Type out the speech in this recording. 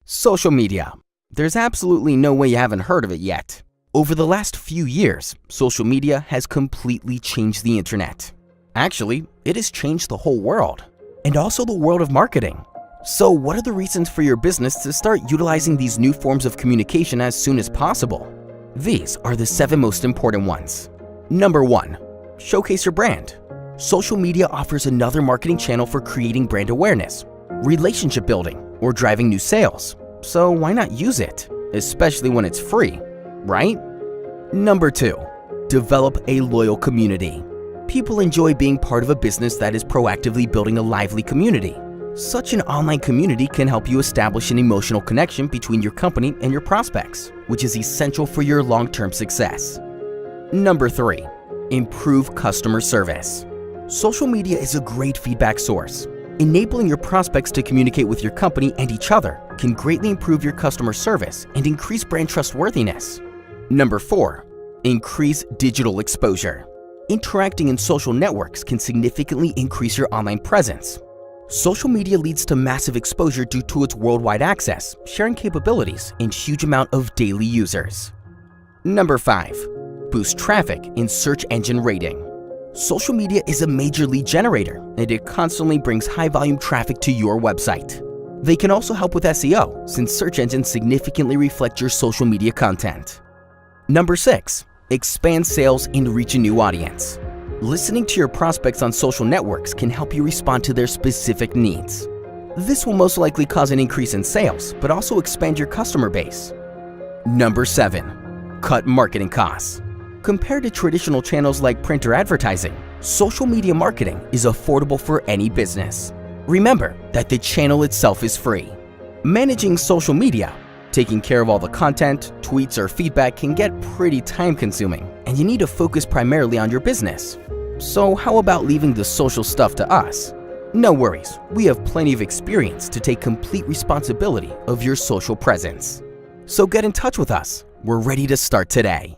Social media. There's absolutely no way you haven't heard of it yet. Over the last few years, social media has completely changed the internet. Actually, it has changed the whole world, and also the world of marketing. So what are the reasons for your business to start utilizing these new forms of communication as soon as possible? These are the 7 most important ones. Number 1. Showcase your brand. Social media offers another marketing channel for creating brand awareness, relationship building, or driving new sales. So why not use it, especially when it's free, right? Number 2. Develop a loyal community. People enjoy being part of a business that is proactively building a lively community. Such an online community can help you establish an emotional connection between your company and your prospects, which is essential for your long-term success. Number 3. Improve customer service. Social media is a great feedback source. Enabling your prospects to communicate with your company and each other can greatly improve your customer service and increase brand trustworthiness. Number 4. Increase digital exposure. Interacting in social networks can significantly increase your online presence. Social media leads to massive exposure due to its worldwide access, sharing capabilities, and huge amount of daily users. Number 5. Boost traffic in search engine rating. Social media is a major lead generator, and it constantly brings high-volume traffic to your website. They can also help with SEO, since search engines significantly reflect your social media content. Number 6. Expand sales and reach a new audience. Listening to your prospects on social networks can help you respond to their specific needs. This will most likely cause an increase in sales, but also expand your customer base. Number 7. Cut marketing costs. Compared to traditional channels like print or advertising, social media marketing is affordable for any business. Remember that the channel itself is free. Managing social media, taking care of all the content, tweets, or feedback can get pretty time-consuming, and you need to focus primarily on your business. So how about leaving the social stuff to us? No worries, we have plenty of experience to take complete responsibility of your social presence. So get in touch with us. We're ready to start today.